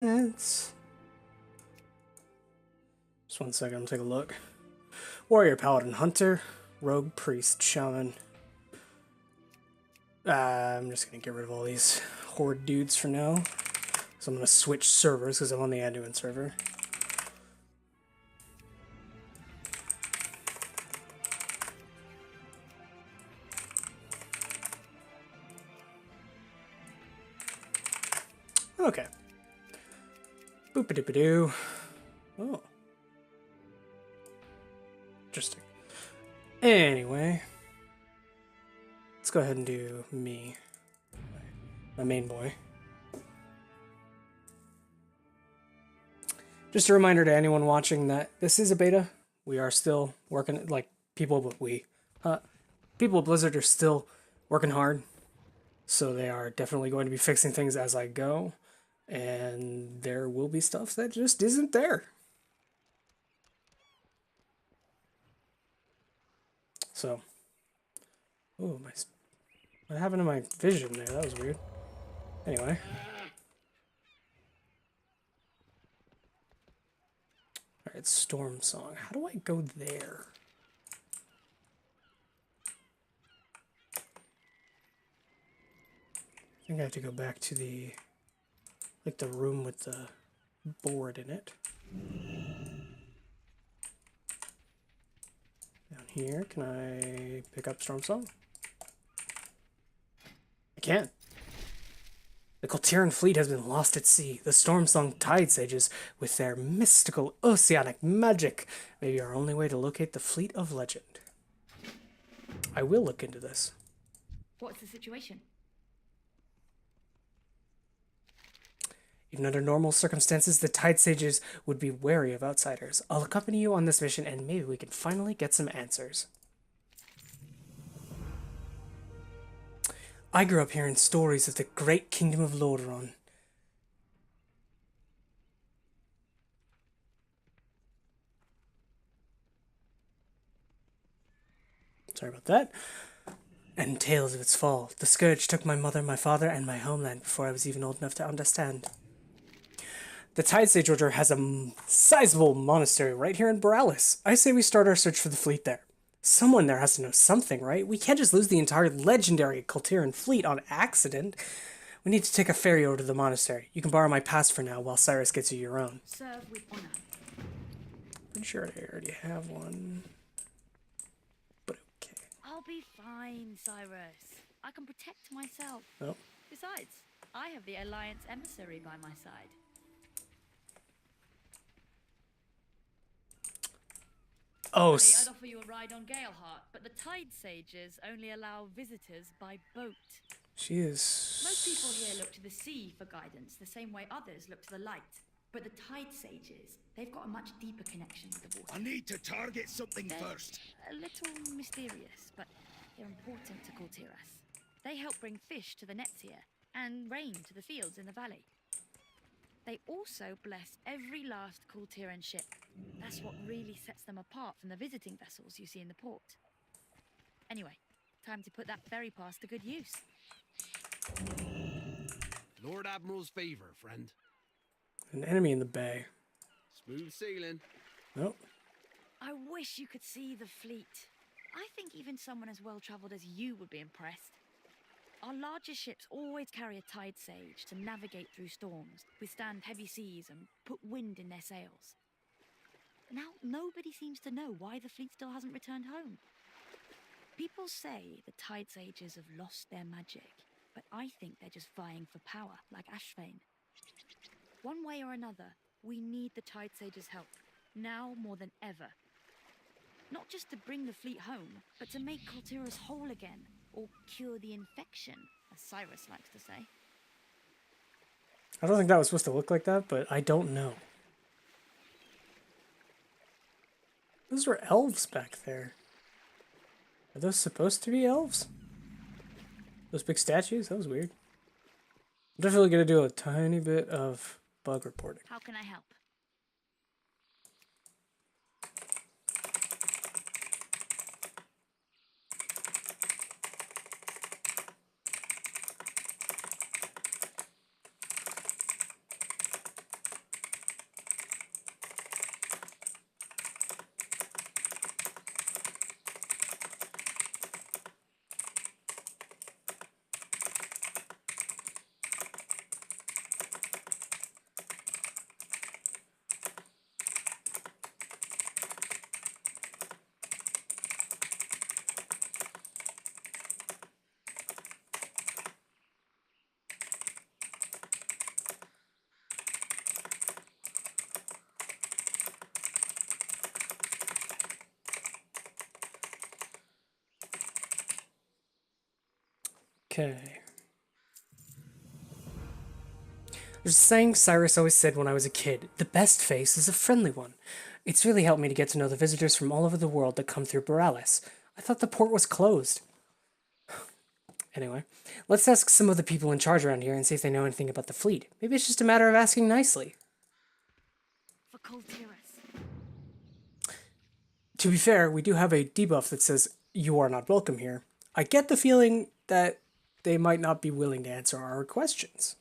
Just 1 second, I'm take a look. Warrior, Paladin, Hunter, Rogue, Priest, Shaman. I'm just gonna get rid of all these horde dudes for now. So I'm gonna switch servers because I'm on the Anduin server. Okay. Boop-a-doop-a-doo. Oh. Interesting. Anyway. Let's go ahead and do me. My main boy. Just a reminder to anyone watching that this is a beta. We are still working, like, people at Blizzard are still working hard. So they are definitely going to be fixing things as I go. And there will be stuff that just isn't there. So, oh, what happened to my vision there? That was weird. Anyway. Alright, Storm Song. How do I go there? I think I have to go back to the, like, the room with the board in it. Down here, can I pick up Storm Song? I can't. The Coltiran fleet has been lost at sea. The Stormsong Tide Sages, with their mystical oceanic magic, may be our only way to locate the fleet of legend. I will look into this. What's the situation? Even under normal circumstances, the Tide Sages would be wary of outsiders. I'll accompany you on this mission, and maybe we can finally get some answers. I grew up hearing stories of the great kingdom of Lordaeron. Sorry about that. And tales of its fall. The Scourge took my mother, my father, and my homeland before I was even old enough to understand. The Tide Sage Order has a sizable monastery right here in Borealis. I say we start our search for the fleet there. Someone there has to know something, right? We can't just lose the entire legendary Coltiran fleet on accident. We need to take a ferry over to the monastery. You can borrow my pass for now while Cyrus gets you your own. Serve with honor. Pretty sure I already have one. But okay. I'll be fine, Cyrus. I can protect myself. Oh. Besides, I have the Alliance emissary by my side. Oh, I'd offer you a ride on Galeheart, but the Tide Sages only allow visitors by boat. She is... Most people here look to the sea for guidance, the same way others look to the light. But the Tide Sages, they've got a much deeper connection with the water. I need to target something first. A little mysterious, but they're important to Coltiras. They help bring fish to the nets here, and rain to the fields in the valley. They also bless every last Coltiran ship. That's what really sets them apart from the visiting vessels you see in the port. Anyway, time to put that ferry pass to good use. Lord Admiral's favor, friend. An enemy in the bay. Smooth sailing. Nope. I wish you could see the fleet. I think even someone as well-traveled as you would be impressed. Our largest ships always carry a Tide Sage to navigate through storms, withstand heavy seas, and put wind in their sails. Now, nobody seems to know why the fleet still hasn't returned home. People say the Tide Sages have lost their magic, but I think they're just vying for power, like Ashvane. One way or another, we need the Tide Sages' help, now more than ever. Not just to bring the fleet home, but to make Coltiras whole again, or cure the infection, as Cyrus likes to say. I don't think that was supposed to look like that, but I don't know. Those were elves back there. Are those supposed to be elves? Those big statues? That was weird. I'm definitely going to do a tiny bit of bug reporting. How can I help? Okay. There's a saying Cyrus always said when I was a kid, the best face is a friendly one. It's really helped me to get to know the visitors from all over the world that come through Borealis. I thought the port was closed. Anyway, let's ask some of the people in charge around here and see if they know anything about the fleet. Maybe it's just a matter of asking nicely. For Coltyrus. To be fair, we do have a debuff that says, you are not welcome here. I get the feeling that they might not be willing to answer our questions.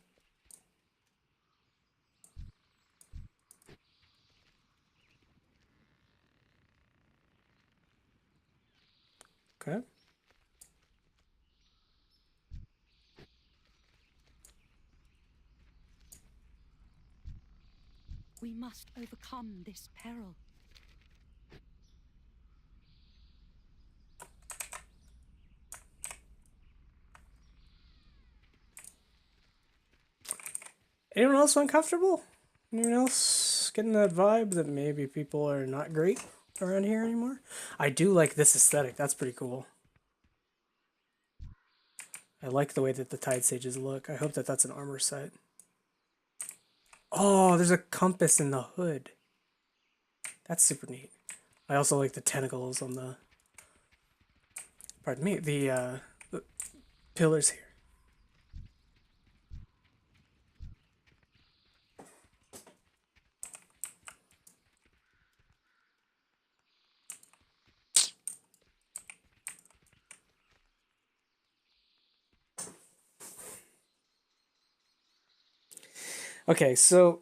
Okay. We must overcome this peril. Anyone else uncomfortable? Anyone else getting that vibe that maybe people are not great around here anymore? I do like this aesthetic. That's pretty cool. I like the way that the Tide Sages look. I hope that that's an armor set. Oh, there's a compass in the hood. That's super neat. I also like the tentacles on the... Pardon me, the pillars here. Okay, so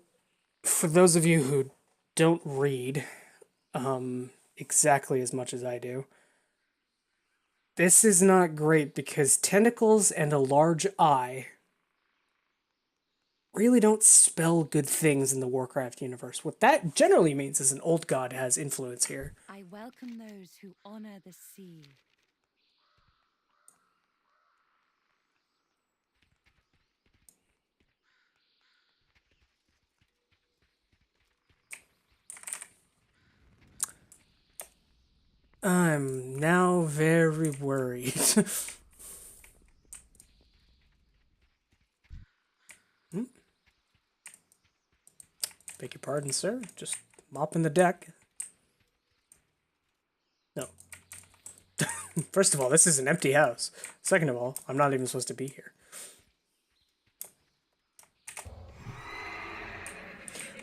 for those of you who don't read exactly as much as I do, this is not great because tentacles and a large eye really don't spell good things in the Warcraft universe. What that generally means is an old god has influence here. I welcome those who honor the sea. I'm now very worried. Beg your pardon, sir. Just mopping the deck. No. First of all, this is an empty house. Second of all, I'm not even supposed to be here.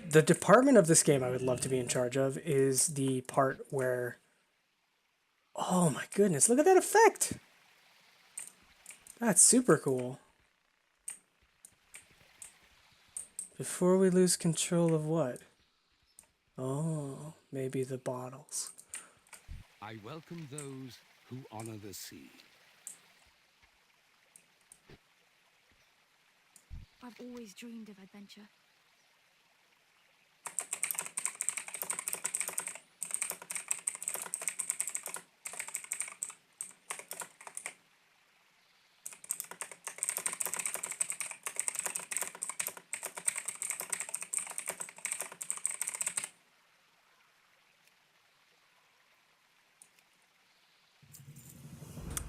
The department of this game I would love to be in charge of is the part where... Oh my goodness, look at that effect! That's super cool. Before we lose control of what? Oh, maybe the bottles. I welcome those who honor the sea. I've always dreamed of adventure.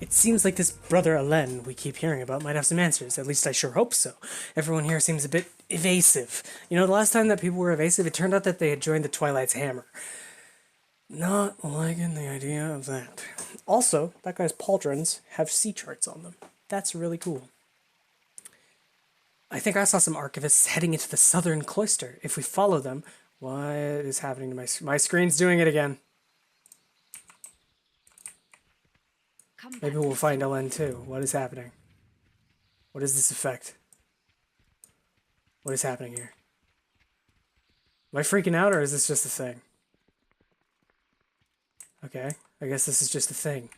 It seems like this brother Alen we keep hearing about might have some answers. At least I sure hope so. Everyone here seems a bit evasive. You know, the last time that people were evasive, it turned out that they had joined the Twilight's Hammer. Not liking the idea of that. Also, that guy's pauldrons have sea charts on them. That's really cool. I think I saw some archivists heading into the southern cloister. If we follow them... What is happening to my screen's doing it again. Maybe we'll find Elen too. What is happening? What is this effect? What is happening here? Am I freaking out or is this just a thing? Okay, I guess this is just a thing.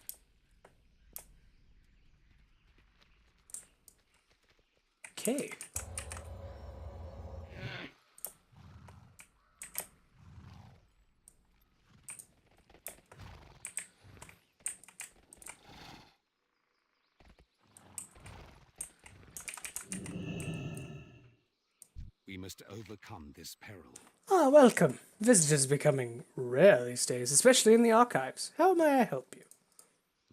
Okay. We must overcome this peril. Ah, welcome. Visitors becoming rare these days, especially in the archives. How may I help you?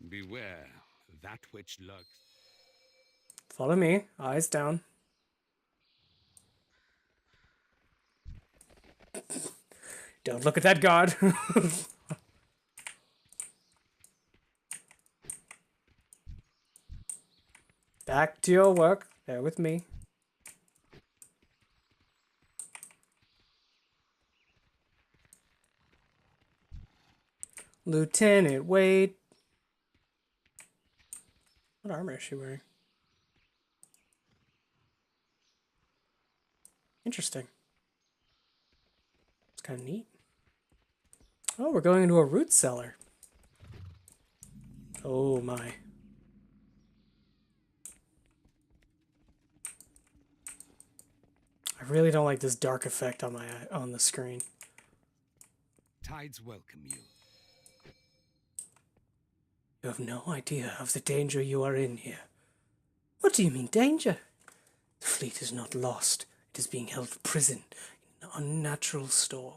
Beware that which lurks. Follow me. Eyes down. Don't look at that guard. Back to your work. There with me. Lieutenant Wade. What armor is she wearing? Interesting. It's kind of neat. Oh, we're going into a root cellar. Oh my. I really don't like this dark effect on the screen. Tides welcome you. You have no idea of the danger you are in here. What do you mean, danger? The fleet is not lost. It is being held prison in an unnatural storm.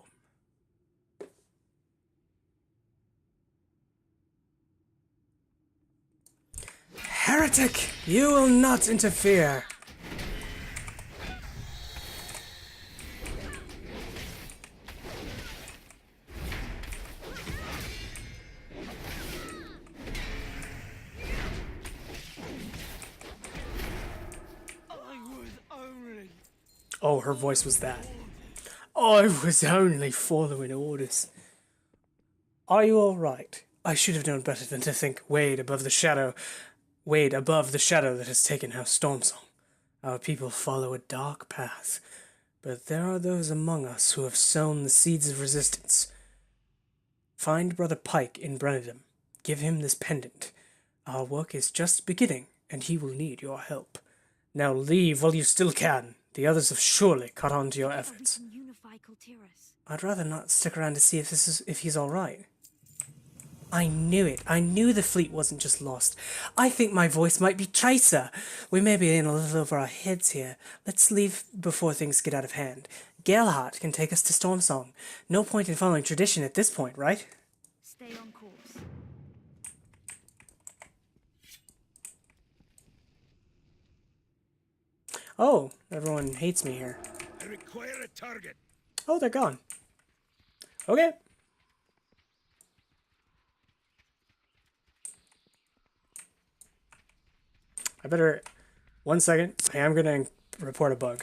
Heretic! You will not interfere! Oh, her voice was that. I was only following orders. Are you all right? I should have known better than to think Wade above the shadow that has taken House Stormsong. Our people follow a dark path, but there are those among us who have sown the seeds of resistance. Find Brother Pike in Brenadum. Give him this pendant. Our work is just beginning, and he will need your help. Now leave while you still can. The others have surely caught on to your efforts. I'd rather not stick around to see if he's all right. I knew it. I knew the fleet wasn't just lost. I think my voice might be Tracer. We may be in a little over our heads here. Let's leave before things get out of hand. Galehart can take us to Stormsong. No point in following tradition at this point, right? Stay on course. Oh, everyone hates me here. I require a target. Oh, they're gone. Okay. I better... 1 second. I am going to report a bug.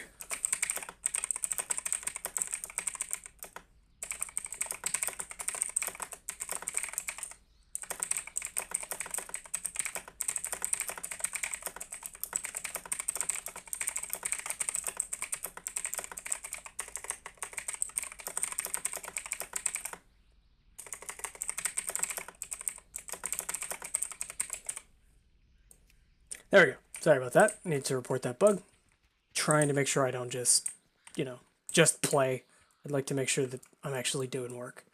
There we go. Sorry about that. I need to report that bug. Trying to make sure I don't just, just play. I'd like to make sure that I'm actually doing work.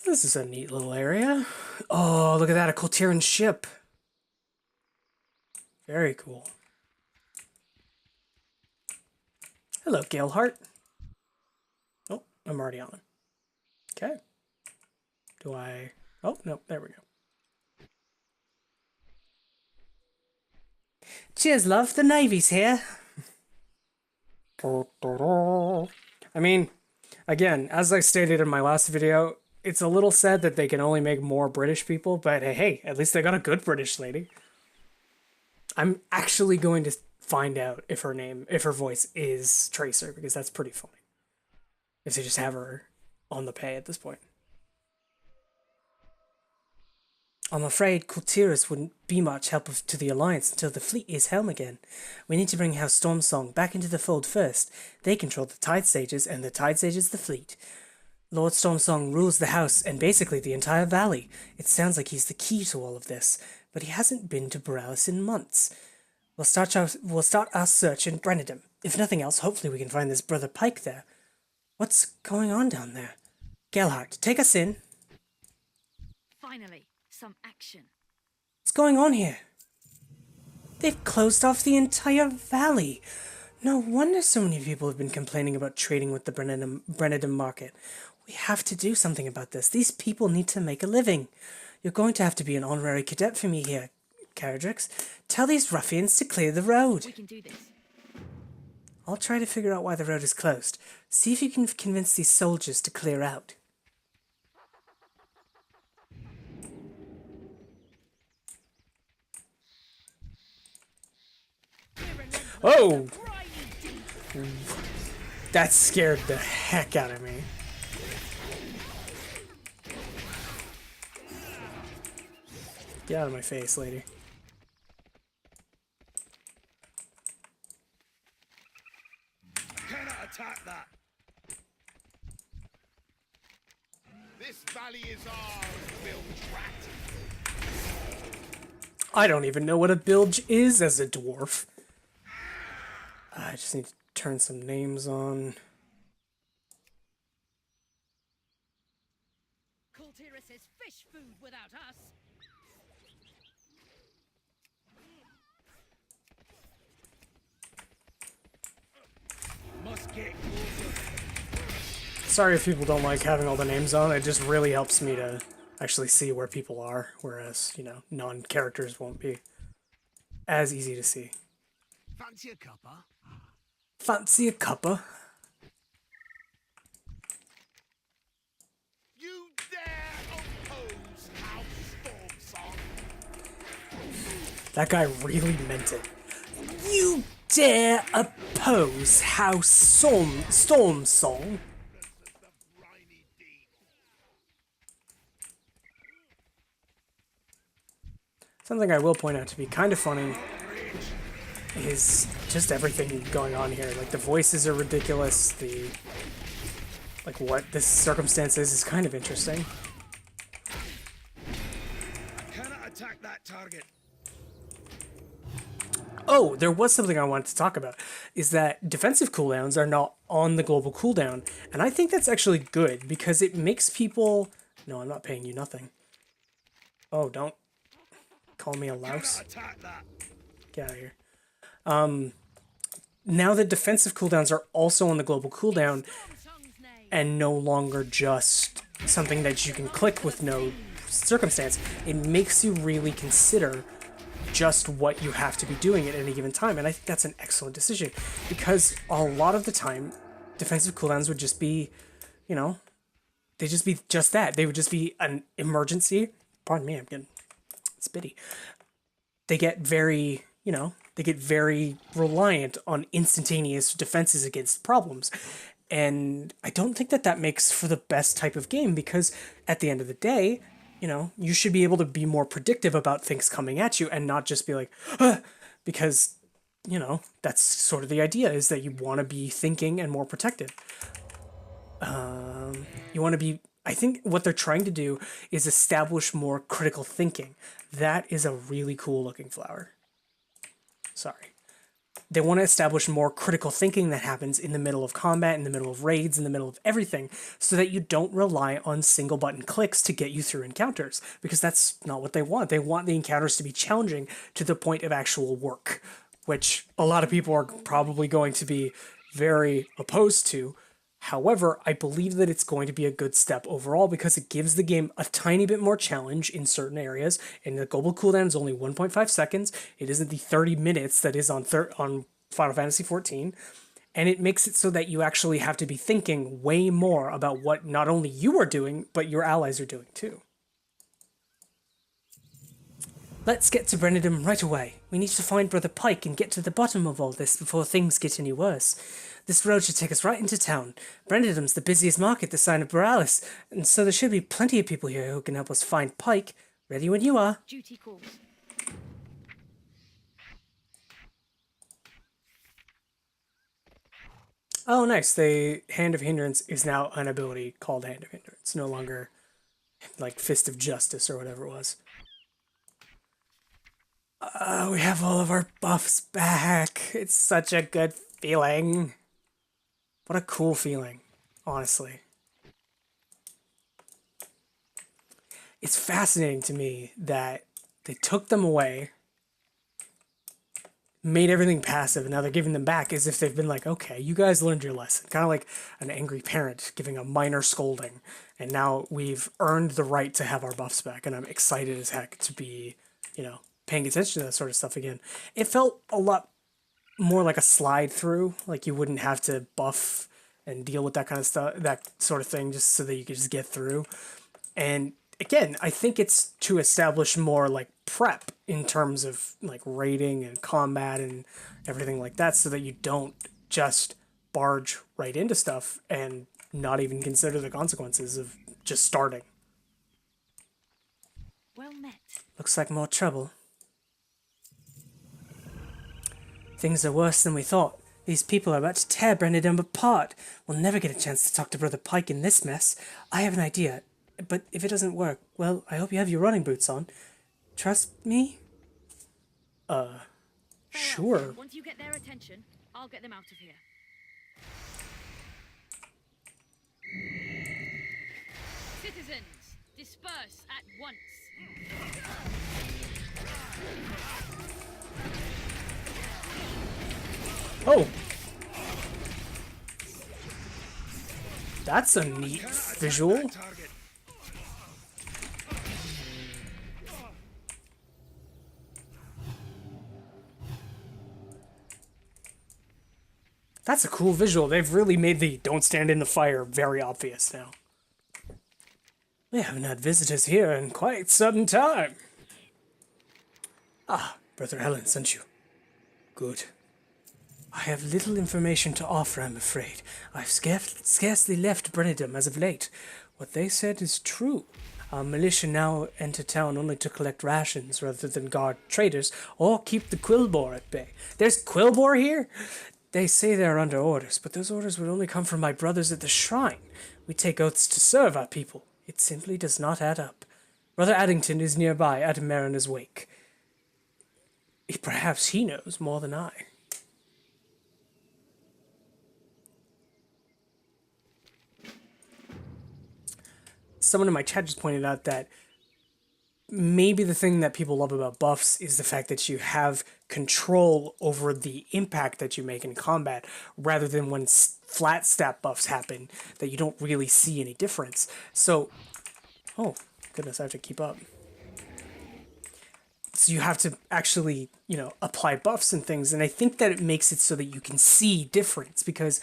This is a neat little area. Oh, look at that. A Coltiran ship. Very cool. Hello, Galehart. Oh, I'm already on. Okay. Do I... Oh, no. There we go. Cheers, love. The Navy's here. I mean, again, as I stated in my last video, it's a little sad that they can only make more British people, but hey, at least they got a good British lady. I'm actually going to find out if her voice is Tracer, because that's pretty funny. If they just have her on the pay at this point. I'm afraid Kultiras wouldn't be much help to the Alliance until the fleet is helm again. We need to bring House Stormsong back into the fold first. They control the Tide Sages, and the Tide Sages the fleet. Lord Stormsong rules the house and basically the entire valley. It sounds like he's the key to all of this, but he hasn't been to Borealis in months. We'll start our search in Brenadum. If nothing else, hopefully we can find this Brother Pike there. What's going on down there? Galehart, take us in. Finally, some action. What's going on here? They've closed off the entire valley. No wonder so many people have been complaining about trading with the Brenadum market. We have to do something about this. These people need to make a living. You're going to have to be an honorary cadet for me here, Caradrix. Tell these ruffians to clear the road. We can do this. I'll try to figure out why the road is closed. See if you can convince these soldiers to clear out. Oh! That scared the heck out of me. Get out of my face, lady. Cannot attack that. This valley is ours, bilge rat. I don't even know what a bilge is as a dwarf. I just need to turn some names on. Kultiris is fish food without us. Must get closer. Sorry if people don't like having all the names on. It just really helps me to actually see where people are, whereas, you know, non-characters won't be as easy to see. Fancy a cuppa? Fancy a cuppa? You dare oppose our storm song? That guy really meant it. You dare oppose House Storm Song? The briny deep. Something I will point out to be kind of funny is just everything going on here. Like, the voices are ridiculous, like, what this circumstance is kind of interesting. Cannot attack that target. Oh, there was something I wanted to talk about, is that defensive cooldowns are not on the global cooldown, and I think that's actually good, because it makes people... No, I'm not paying you nothing. Oh, don't call me a louse. Cannot attack that. Get out of here. Now that defensive cooldowns are also on the global cooldown, and no longer just something that you can click with no circumstance, it makes you really consider just what you have to be doing at any given time, and I think that's an excellent decision, because a lot of the time, defensive cooldowns would just be, you know, they'd just be just that. They would just be an emergency. Pardon me, I'm getting spitty. They get very, you know, they get very reliant on instantaneous defenses against problems. And I don't think that that makes for the best type of game, because at the end of the day, you know, you should be able to be more predictive about things coming at you and not just be like, because, you know, that's sort of the idea, is that you want to be thinking and more protective. You want to be, I think what they're trying to do is establish more critical thinking. That is a really cool looking flower. Sorry. They want to establish more critical thinking that happens in the middle of combat, in the middle of raids, in the middle of everything, so that you don't rely on single button clicks to get you through encounters, because that's not what they want. They want the encounters to be challenging to the point of actual work, which a lot of people are probably going to be very opposed to. However, I believe that it's going to be a good step overall, because it gives the game a tiny bit more challenge in certain areas, and the global cooldown is only 1.5 seconds. It isn't the 30 minutes that is on Final Fantasy XIV, and it makes it so that you actually have to be thinking way more about what not only you are doing, but your allies are doing too. Let's get to Brennidum right away. We need to find Brother Pike and get to the bottom of all this before things get any worse. This road should take us right into town. Brennidum's the busiest market this side of Borealis, and so there should be plenty of people here who can help us find Pike. Ready when you are. Duty calls. Oh, nice. The Hand of Hindrance is now an ability called Hand of Hindrance. No longer like Fist of Justice or whatever it was. We have all of our buffs back. It's such a good feeling. What a cool feeling, honestly. It's fascinating to me that they took them away, made everything passive, and now they're giving them back as if they've been like, okay, you guys learned your lesson. Kind of like an angry parent giving a minor scolding. And now we've earned the right to have our buffs back, and I'm excited as heck to be, you know, paying attention to that sort of stuff again. It felt a lot more like a slide through, like you wouldn't have to buff and deal with that kind of stuff, that sort of thing, just so that you could just get through. And again, I think it's to establish more like prep in terms of like raiding and combat and everything like that, so that you don't just barge right into stuff and not even consider the consequences of just starting. Well met. Looks like more trouble. Things are worse than we thought. These people are about to tear Brennidum apart. We'll never get a chance to talk to Brother Pike in this mess. I have an idea, but if it doesn't work, well, I hope you have your running boots on. Trust me? Sure. Once you get their attention, I'll get them out of here. Citizens, disperse at once. Oh! That's a neat visual. Target. That's a cool visual. They've really made the don't stand in the fire very obvious now. We haven't had visitors here in quite some time. Ah, Brother Helen sent you. Good. I have little information to offer, I'm afraid. I've scarcely left Brennidum as of late. What they said is true. Our militia now enter town only to collect rations rather than guard traders or keep the Quillbore at bay. There's Quillbore here? They say they are under orders, but those orders would only come from my brothers at the shrine. We take oaths to serve our people. It simply does not add up. Brother Addington is nearby at Marina's wake. Perhaps he knows more than I. Someone in my chat just pointed out that maybe the thing that people love about buffs is the fact that you have control over the impact that you make in combat, rather than when flat stat buffs happen that you don't really see any difference. So, oh goodness, I have to keep up. So you have to actually, apply buffs and things, and I think that it makes it so that you can see difference, because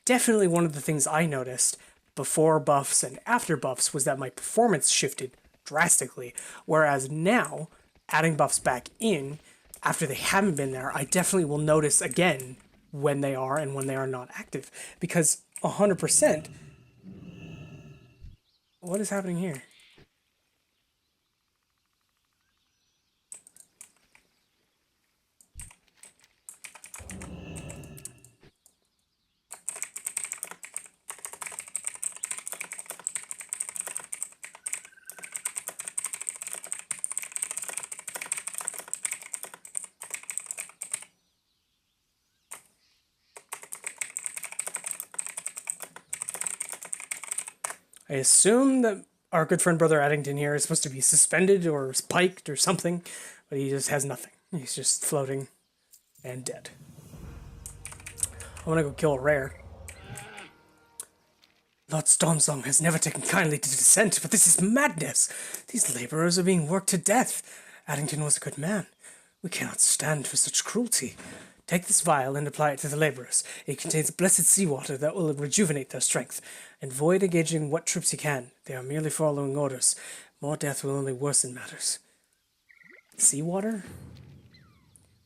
definitely one of the things I noticed before buffs and after buffs was that my performance shifted drastically, whereas now, adding buffs back in, after they haven't been there, I definitely will notice again when they are and when they are not active, because 100%, what is happening here? I assume that our good friend Brother Addington here is supposed to be suspended or spiked or something, but he just has nothing. He's just floating and dead. I want to go kill a rare. Lord Stormsong has never taken kindly to dissent, but this is madness. These laborers are being worked to death. Addington was a good man. We cannot stand for such cruelty. Take this vial and apply it to the laborers. It contains blessed seawater that will rejuvenate their strength. And avoid engaging what troops you can. They are merely following orders. More death will only worsen matters. Seawater?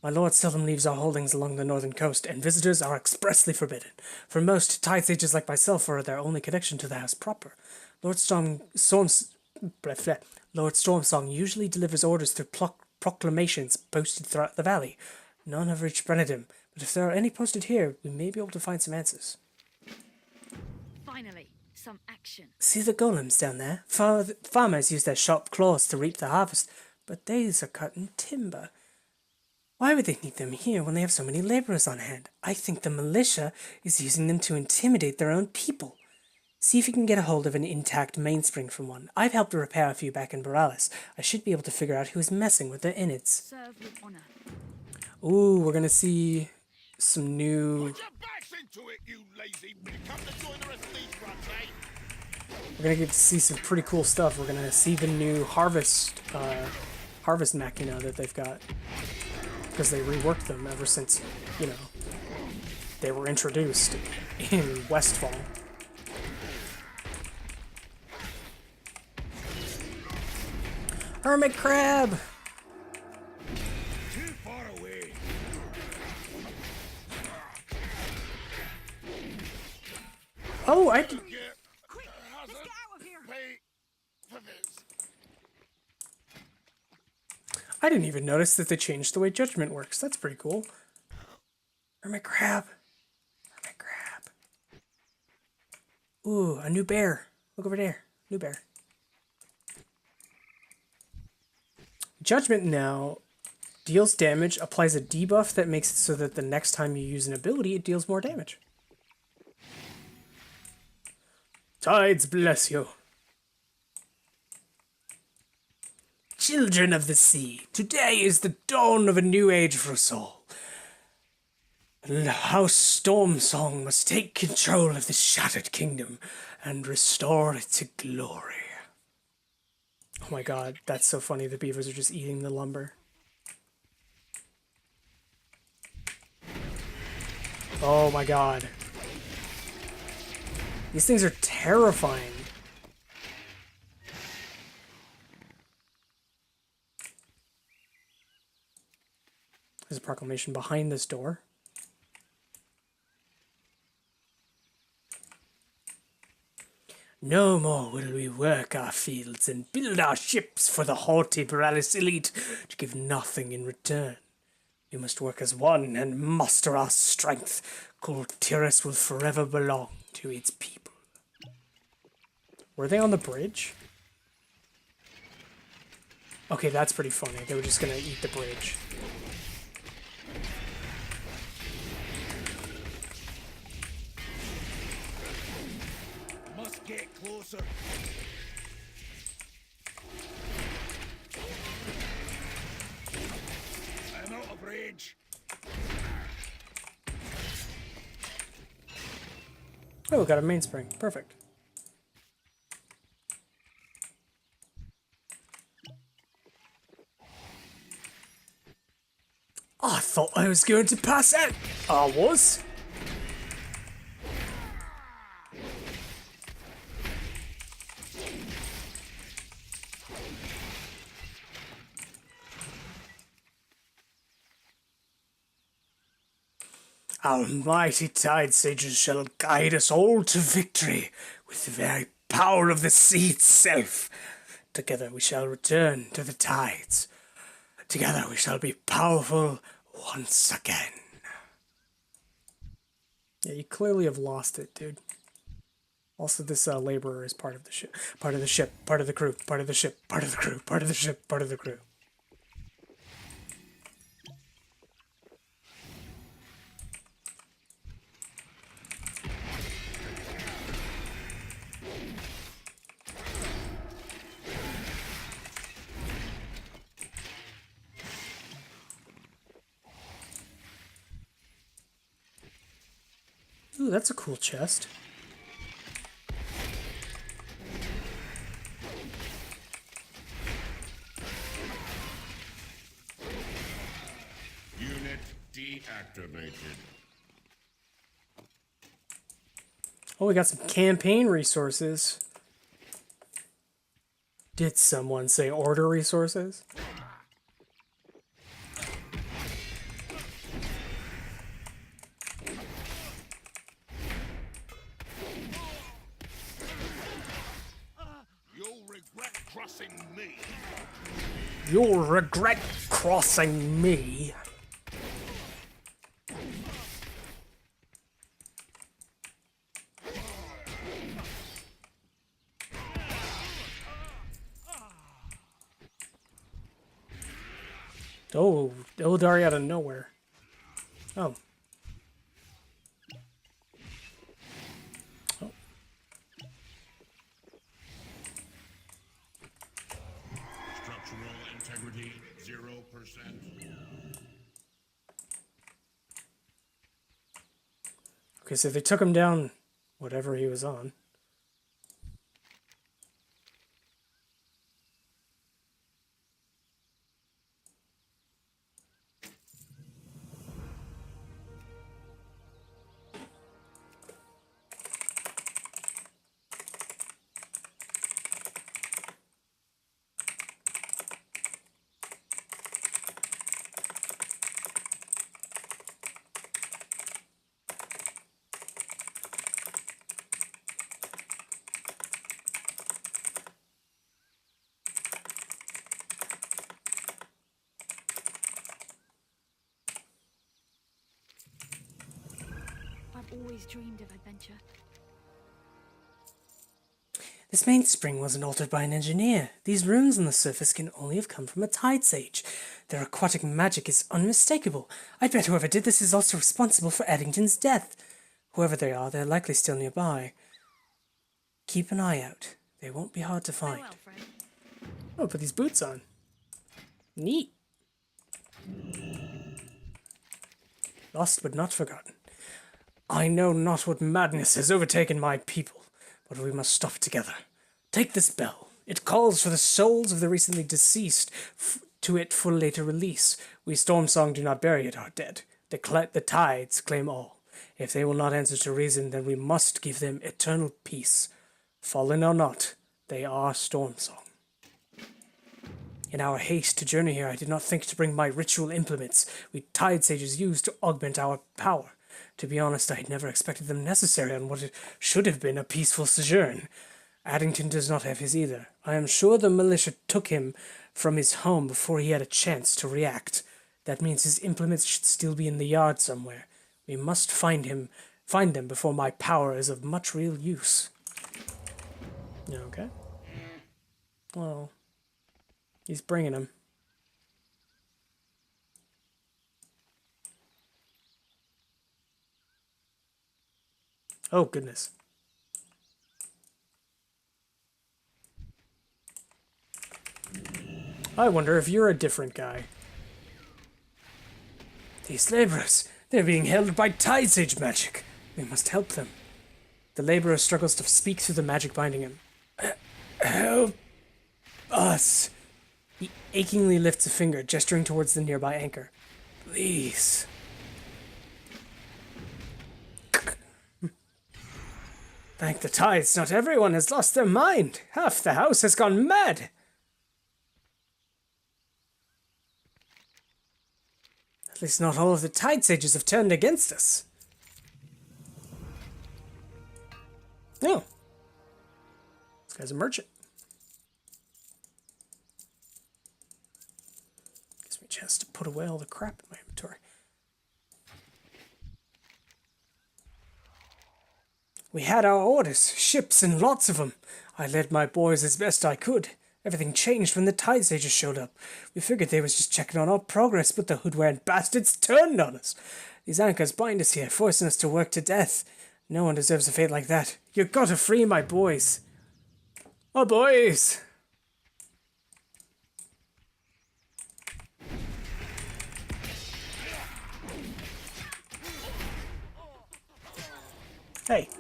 My lord seldom leaves our holdings along the northern coast, and visitors are expressly forbidden. For most, tide sages like myself are their only connection to the house proper. Lord Stormsong usually delivers orders through proclamations posted throughout the valley. None have reached Brennidum, but if there are any posted here, we may be able to find some answers. Finally, some action. See the golems down there? Farmers use their sharp claws to reap the harvest, but these are cutting timber. Why would they need them here when they have so many laborers on hand? I think the militia is using them to intimidate their own people. See if you can get a hold of an intact mainspring from one. I've helped to repair a few back in Borealis. I should be able to figure out who is messing with their innards. Serve with honor. Ooh, we're gonna see some new... Put your backs into it, you lazy. Come to join the rest of these runs, eh? We're gonna get to see some pretty cool stuff. We're gonna see the new harvest Harvest Machina that they've got. Because they reworked them ever since, you know, they were introduced in Westfall. Hermit crab! Too far away. Oh, Quick, let's get out of here! pay for this. I didn't even notice that they changed the way judgment works. That's pretty cool. Hermit crab. Hermit crab. Ooh, a new bear. Look over there. New bear. Judgment now deals damage, applies a debuff that makes it so that the next time you use an ability, it deals more damage. Tides bless you. Children of the sea, today is the dawn of a new age for us all. House Stormsong must take control of this shattered kingdom and restore it to glory. Oh my god, that's so funny. The beavers are just eating the lumber. Oh my god. These things are terrifying. There's a proclamation behind this door. No more will we work our fields and build our ships for the haughty Borealis elite to give nothing in return. We must work as one and muster our strength. Kultiris will forever belong to its people. Were they on the bridge? Okay, that's pretty funny. They were just gonna eat the bridge. Must get closer. I'm out of range. Oh, we got a mainspring. Perfect. I thought I was going to pass out. I was. Our mighty tide sages shall guide us all to victory with the very power of the sea itself. Together we shall return to the tides. Together we shall be powerful once again. Yeah, you clearly have lost it, dude. Also, this laborer is part of the ship. Part of the ship, part of the crew, part of the ship, part of the crew, part of the ship, part of the crew. Ooh, that's a cool chest. Unit deactivated. Oh, we got some campaign resources. Did someone say order resources? You'll regret crossing me. You'll regret crossing me. Oh, Illidari out of nowhere. Oh. Oh. Structural integrity 0%. Okay, so they took him down, whatever he was on. always dreamed of adventure. This mainspring wasn't altered by an engineer. These runes on the surface can only have come from a tide sage. Their aquatic magic is unmistakable. I bet whoever did this is also responsible for Eddington's death. Whoever they are, they're likely still nearby. Keep an eye out. They won't be hard to find. Farewell, friend. Oh, put these boots on. Neat. Lost but not forgotten. I know not what madness has overtaken my people, but we must stop together. Take this bell. It calls for the souls of the recently deceased to it for later release. We Stormsong do not bury our dead. The tides claim all. If they will not answer to reason, then we must give them eternal peace. Fallen or not, they are Stormsong. In our haste to journey here, I did not think to bring my ritual implements we tide sages use to augment our power. To be honest, I had never expected them necessary on what it should have been a peaceful sojourn. Addington does not have his either. I am sure the militia took him from his home before he had a chance to react. That means his implements should still be in the yard somewhere. We must find them before my power is of much real use. Okay. Well, he's bringing him. Oh, goodness. I wonder if you're a different guy. These laborers, they're being held by tide sage magic. We must help them. The laborer struggles to speak through the magic binding him. Help us. He achingly lifts a finger, gesturing towards the nearby anchor. Please. Thank the tides, not everyone has lost their mind. Half the house has gone mad. At least not all of the tide sages have turned against us. No. This guy's a merchant. Gives me a chance to put away all the crap in my inventory. We had our orders, ships and lots of them. I led my boys as best I could. Everything changed when the tide sages showed up. We figured they was just checking on our progress, but the hoodwired bastards turned on us. These anchors bind us here, forcing us to work to death. No one deserves a fate like that. You gotta free my boys. Oh, boys! Hey.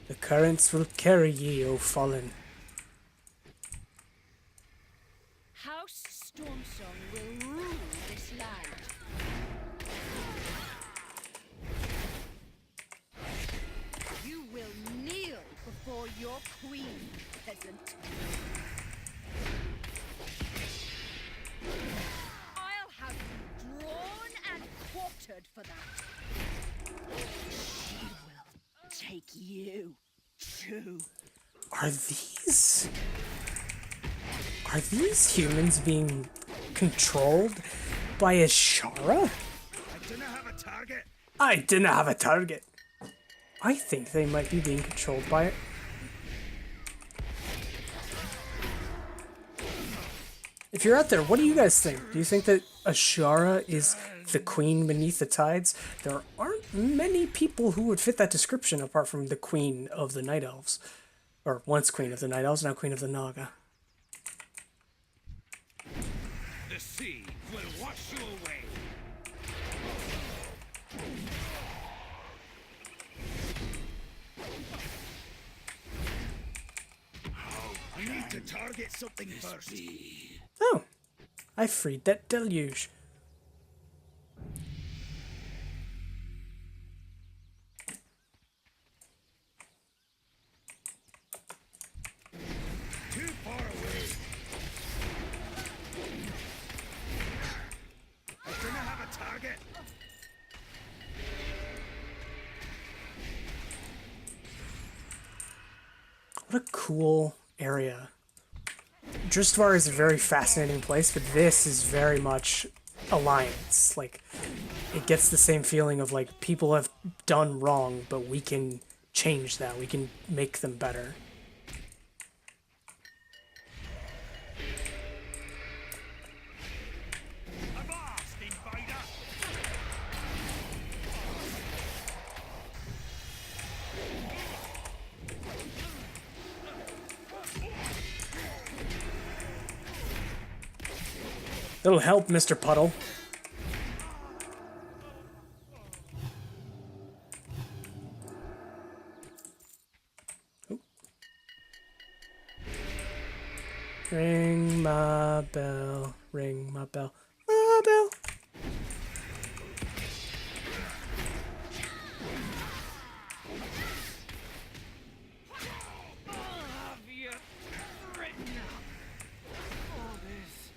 The currents will carry ye, O fallen. House Stormsong will rule this land. You will kneel before your queen, peasant. I'll have you drawn and quartered for that. She will take you too. Are these humans being controlled by a Shara? I didn't have a target. I didn't have a target. I think they might be being controlled by it. If you're out there, what do you guys think? Do you think that Ashara is the queen beneath the tides? There aren't many people who would fit that description apart from the queen of the Night Elves. Or once queen of the Night Elves, now queen of the Naga. The sea will wash you away. I need to target something first. Oh, I freed that deluge. Too far away. I didn't have a target. What a cool area. Dristvar is a very fascinating place, but this is very much Alliance. Like, it gets the same feeling of, like, people have done wrong, but we can change that. We can make them better. Avast, invader! That'll help, Mr. Puddle. Oop. Ring my bell, ring my bell, my bell. Have you written all this?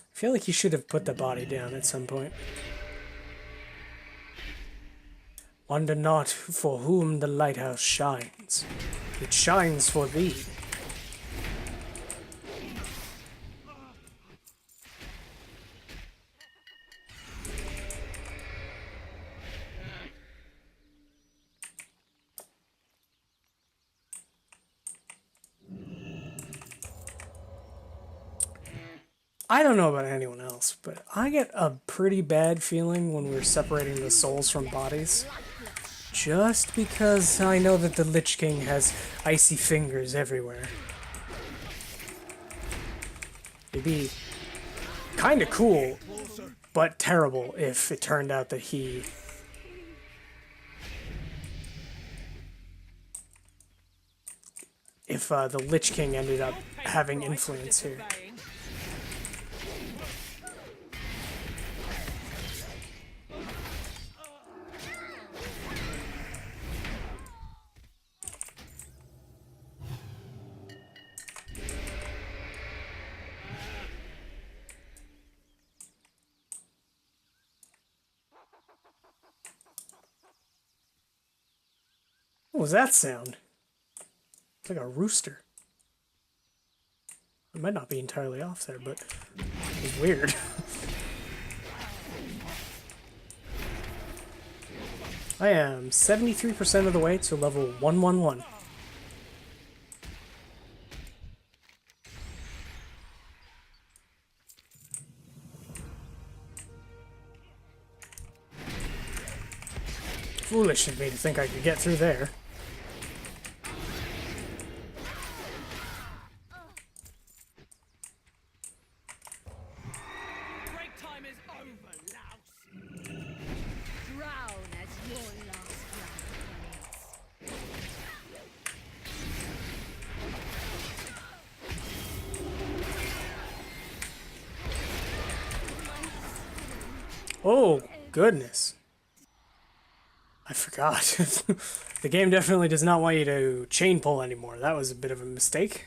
I feel like you should have put the body down at some point. Wonder not for whom the lighthouse shines. It shines for thee. I don't know about anyone else, but I get a pretty bad feeling when we're separating the souls from bodies. Just because I know that the Lich King has icy fingers everywhere. It'd be kind of cool, but terrible if it turned out that he... If the Lich King ended up having influence here. What was that sound? It's like a rooster. I might not be entirely off there, but it was weird. I am 73% of the way to level 111. Foolish of me to think I could get through there. Break time is over, louse. Drown as your last breath. Oh, goodness. I forgot. The game definitely does not want you to chain pull anymore. That was a bit of a mistake.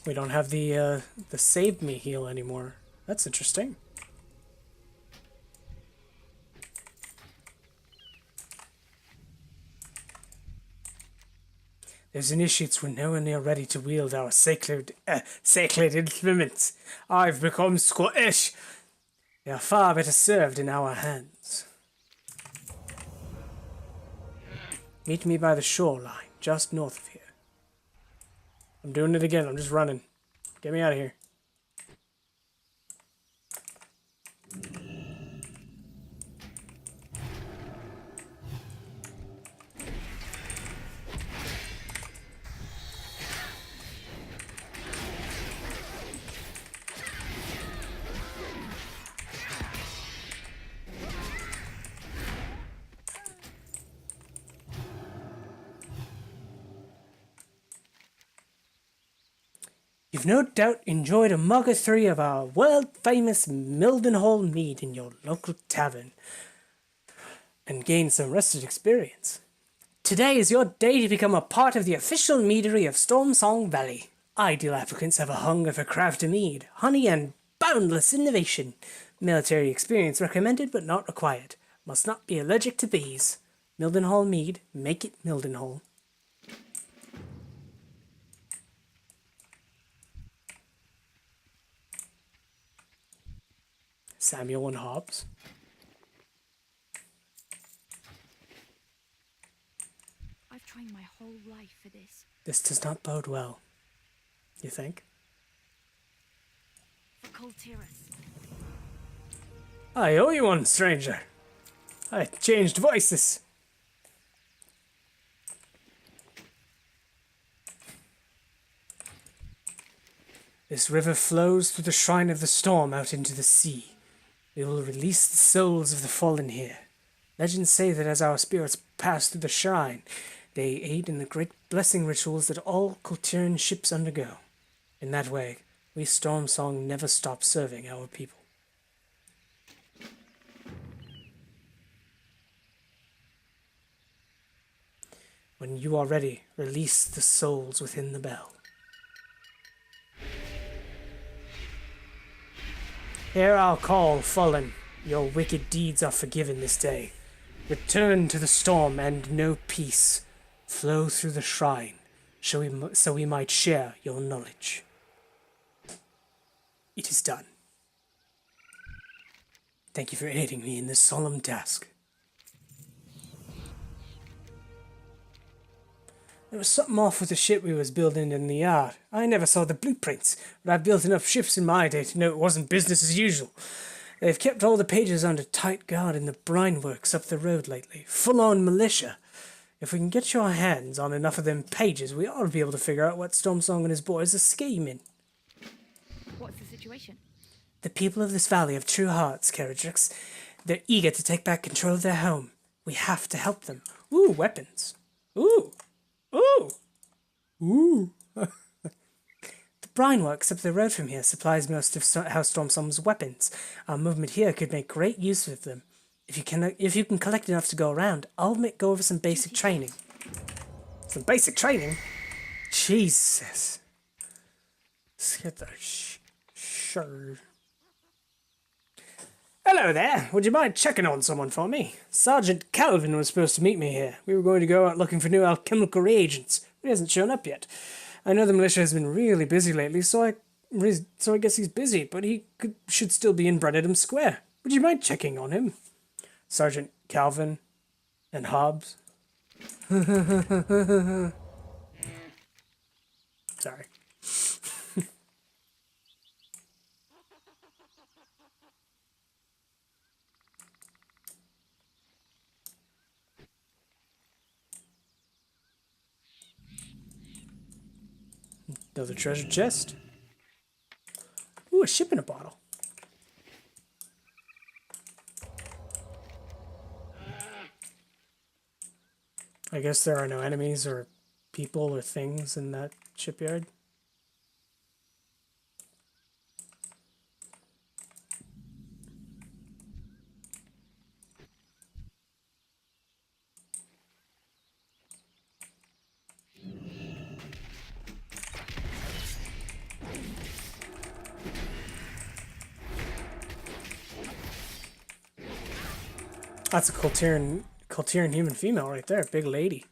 We don't have the save me heal anymore. That's interesting. Those initiates were nowhere near ready to wield our sacred implements. I've become Scottish. They are far better served in our hands. Meet me by the shoreline, just north of here. I'm doing it again. I'm just running. Get me out of here. You've no doubt enjoyed a mug or three of our world-famous Mildenhall mead in your local tavern and gained some rusted experience. Today is your day to become a part of the official meadery of Stormsong Valley. Ideal applicants have a hunger for craft mead, honey, and boundless innovation. Military experience recommended but not required. Must not be allergic to bees. Mildenhall mead, make it Mildenhall. Samuel and Hobbs. I've trained my whole life for this. This does not bode well. You think? For Coltyrus. I owe you one, stranger. I changed voices. This river flows through the shrine of the storm out into the sea. We will release the souls of the fallen here. Legends say that as our spirits pass through the shrine, they aid in the great blessing rituals that all Coltyran ships undergo. In that way, we Stormsong never stop serving our people. When you are ready, release the souls within the bell. Hear our call, fallen. Your wicked deeds are forgiven this day. Return to the storm and know peace. Flow through the shrine, so we might share your knowledge. It is done. Thank you for aiding me in this solemn task. There was something off with the ship we was building in the yard. I never saw the blueprints, but I've built enough ships in my day to know it wasn't business as usual. They've kept all the pages under tight guard in the brine works up the road lately. Full-on militia. If we can get your hands on enough of them pages, we ought to be able to figure out what Stormsong and his boys are scheming. What's the situation? The people of this valley have true hearts, Caradrix. They're eager to take back control of their home. We have to help them. Ooh, weapons. Ooh. Ooh! Ooh! The brine works up the road from here supplies most of House Stormsong's weapons. Our movement here could make great use of them. If you can collect enough to go around, I'll go over some basic training. Some basic training? Jesus. Let's get the sure. Hello there. Would you mind checking on someone for me? Sergeant Calvin was supposed to meet me here. We were going to go out looking for new alchemical reagents, but he hasn't shown up yet. I know the militia has been really busy lately, so I guess he's busy, but should still be in Brennedham Square. Would you mind checking on him? Sergeant Calvin and Hobbs. Sorry. Another treasure chest. Ooh, a ship in a bottle. I guess there are no enemies or people or things in that shipyard. That's a Coltyran human female right there, big lady.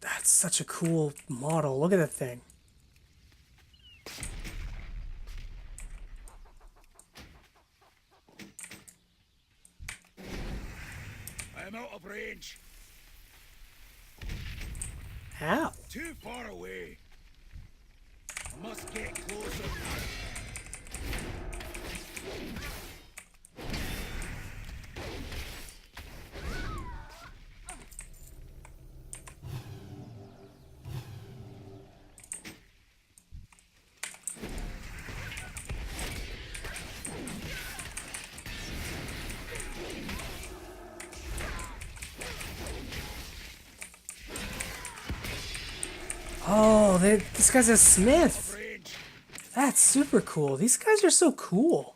That's such a cool model. Look at that thing. I am out of range. How? Too far away. Must get closer. Oh, this guy's a smith. Range. That's super cool. These guys are so cool.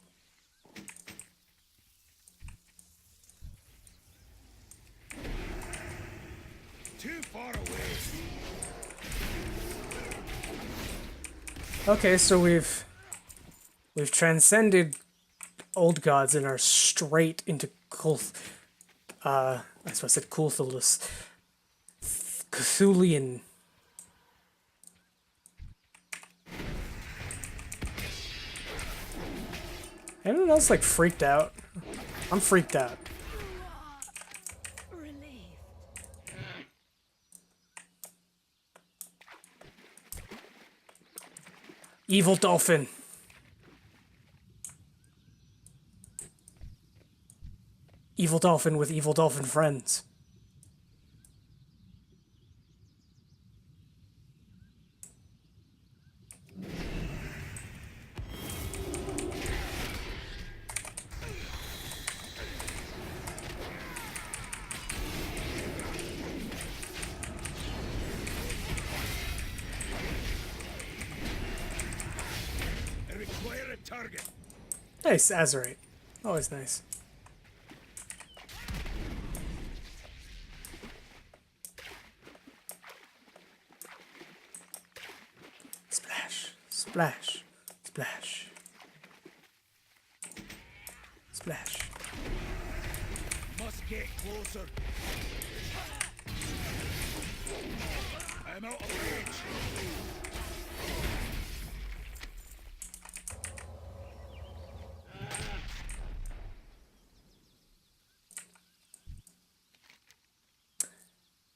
Too far away. Okay, so we've transcended old gods and are straight into I suppose I said Cthulhu's Cthulian. Anyone else like freaked out? I'm freaked out. Relieved. Evil dolphin. Evil dolphin with evil dolphin friends. I require a target. Nice, Azeroth. Always nice. Splash, splash, splash. Splash. Must get closer. I'm out of range.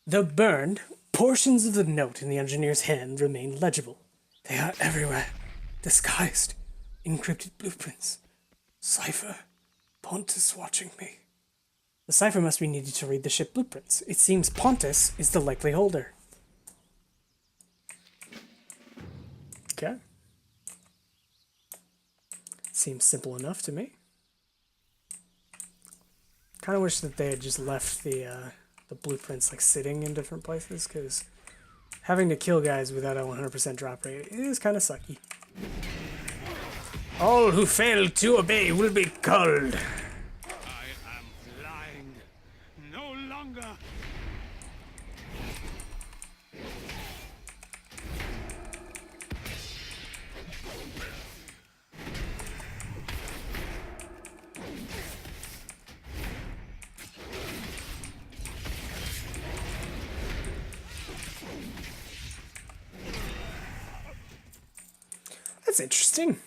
Though burned, portions of the note in the engineer's hand remain legible. They are everywhere, disguised, encrypted blueprints. Cipher. Pontus watching me. The cipher must be needed to read the ship blueprints. It seems Pontus is the likely holder. Okay. Seems simple enough to me. Kind of wish that they had just left the blueprints like sitting in different places, because having to kill guys without a 100% drop rate is kind of sucky. All who fail to obey will be culled. I am flying. No longer. That's interesting.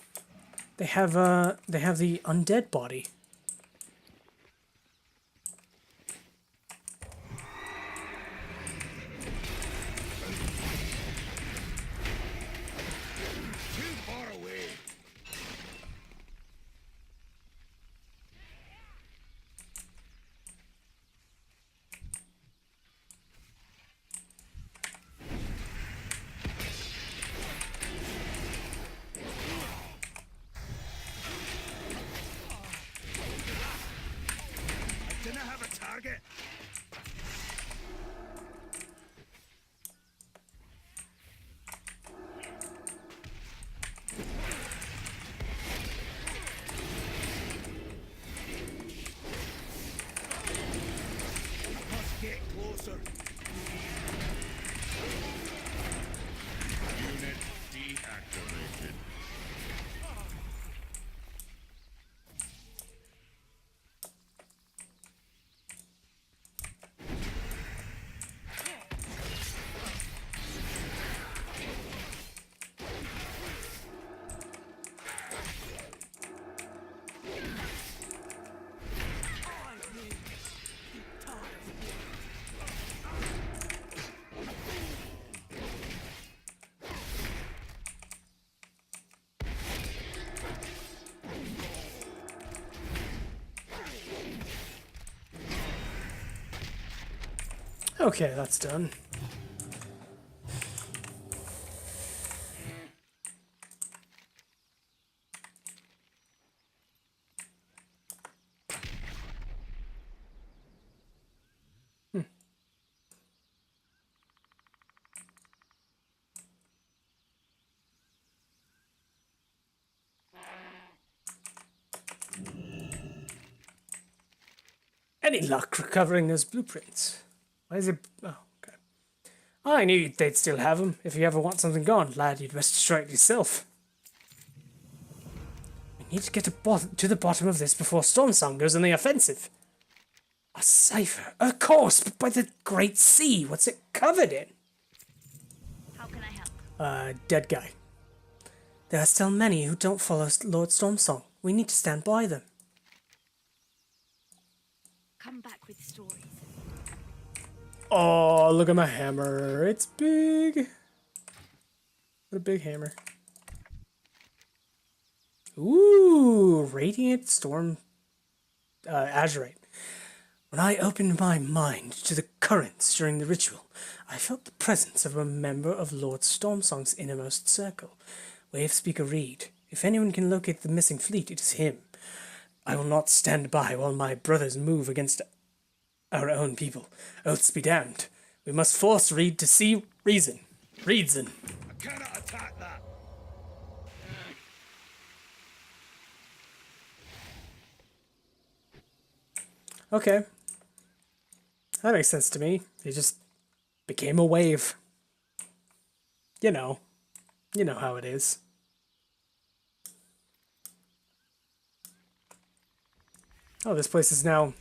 They have the undead body. Too far away. I didn't have a target. Must get closer. Unit deactivated. Okay, that's done. Any luck recovering those blueprints? Why is it... Oh, okay. I knew they'd still have them. If you ever want something gone, lad, you'd best destroy it yourself. We need to get to the bottom of this before Stormsong goes on the offensive. A cipher? Of course, but by the Great Sea. What's it covered in? How can I help? Dead guy. There are still many who don't follow Lord Stormsong. We need to stand by them. Come back with stories. Oh, look at my hammer. It's big. What a big hammer. Ooh, Radiant Storm Azurite. When I opened my mind to the currents during the ritual, I felt the presence of a member of Lord Stormsong's innermost circle. Wave Speaker Reed. If anyone can locate the missing fleet, it is him. I will not stand by while my brothers move against our own people. Oaths be damned. We must force Reed to see reason. Reason. I cannot attack that. Okay. That makes sense to me. He just became a wave. You know. You know how it is. Oh, this place is now...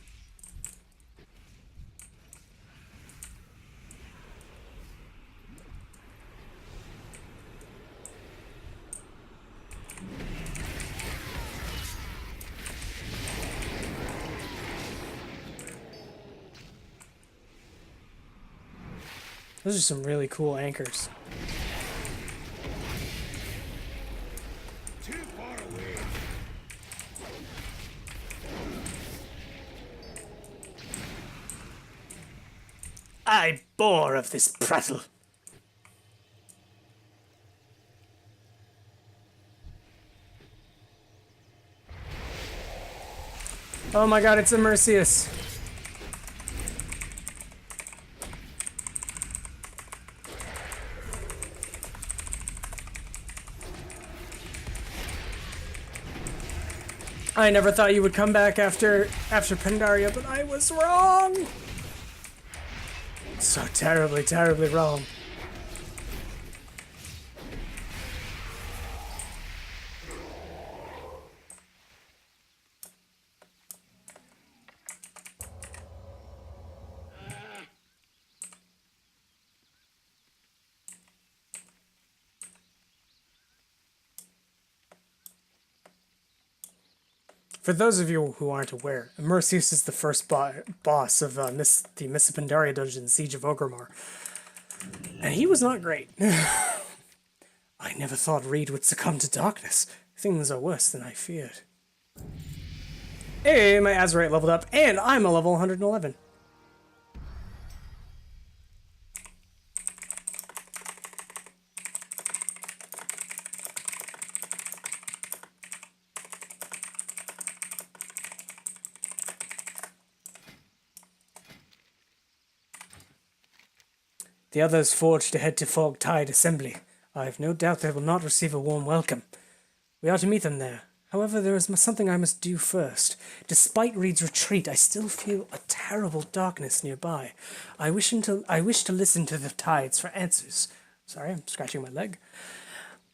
Those are some really cool anchors. Too far away. I bore of this prattle. Oh my god, it's Immersius. I never thought you would come back after Pandaria, but I was wrong. So terribly, terribly wrong. For those of you who aren't aware, Immersius is the first boss of the Miss Pandaria dungeon, Siege of Orgrimmar. And he was not great. I never thought Reed would succumb to darkness. Things are worse than I feared. Hey, my Azurite leveled up, and I'm a level 111. The others forged ahead to Fog Tide Assembly. I have no doubt they will not receive a warm welcome. We are to meet them there. However, there is something I must do first. Despite Reed's retreat, I still feel a terrible darkness nearby. I wish to listen to the tides for answers. Sorry, I'm scratching my leg.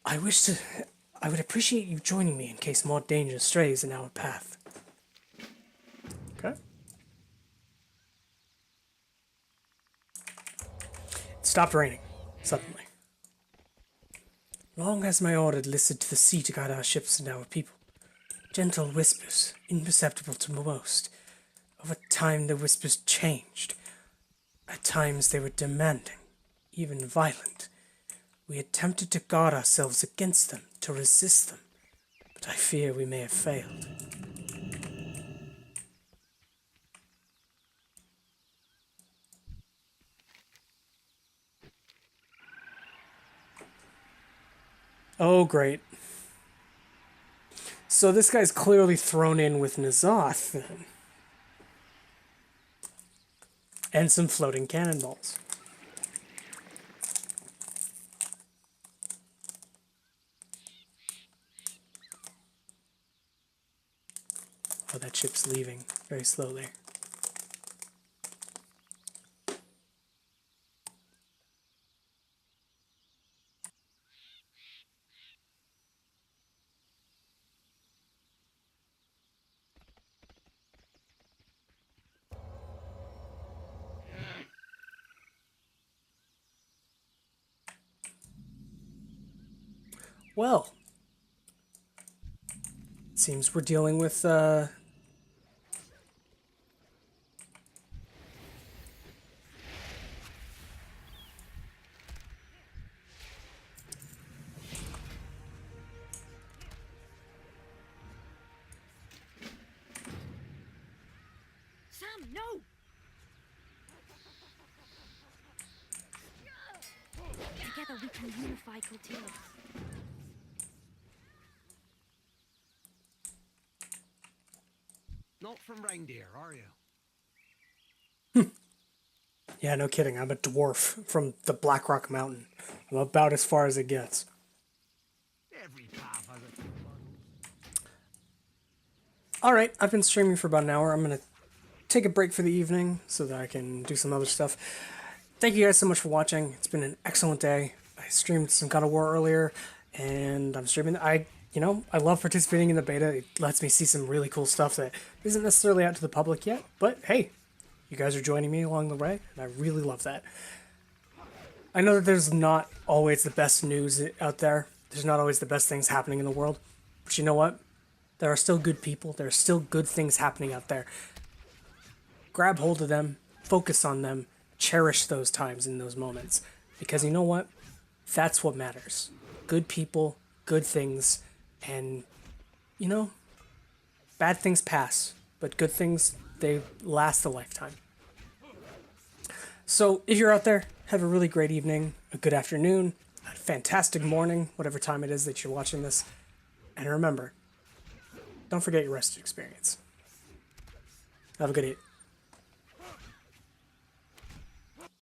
I would appreciate you joining me in case more danger strays in our path. Okay. It stopped raining, suddenly. Long has my order listened to the sea to guide our ships and our people. Gentle whispers, imperceptible to most. Over time the whispers changed. At times they were demanding, even violent. We attempted to guard ourselves against them, to resist them, but I fear we may have failed. Oh, great. So this guy's clearly thrown in with N'Zoth, then. And some floating cannonballs. Oh, that ship's leaving very slowly. Well, seems we're dealing with Sam, no! Together we can unify Cortillus. Not from reindeer, are you? yeah, no kidding. I'm a dwarf from the Black Rock Mountain. I'm about as far as it gets. Every path has a few puddles. Alright, I've been streaming for about an hour. I'm going to take a break for the evening so that I can do some other stuff. Thank you guys so much for watching. It's been an excellent day. I streamed some God of War earlier, and I'm streaming. I love participating in the beta. It lets me see some really cool stuff that isn't necessarily out to the public yet, but hey, you guys are joining me along the way, and I really love that. I know that there's not always the best news out there. There's not always the best things happening in the world, but you know what? There are still good people. There are still good things happening out there. Grab hold of them, focus on them, cherish those times and those moments. Because you know what? That's what matters. Good people, good things, and, bad things pass, but good things, they last a lifetime. So if you're out there, have a really great evening, a good afternoon, a fantastic morning, whatever time it is that you're watching this. And remember, don't forget your rested experience. Have a good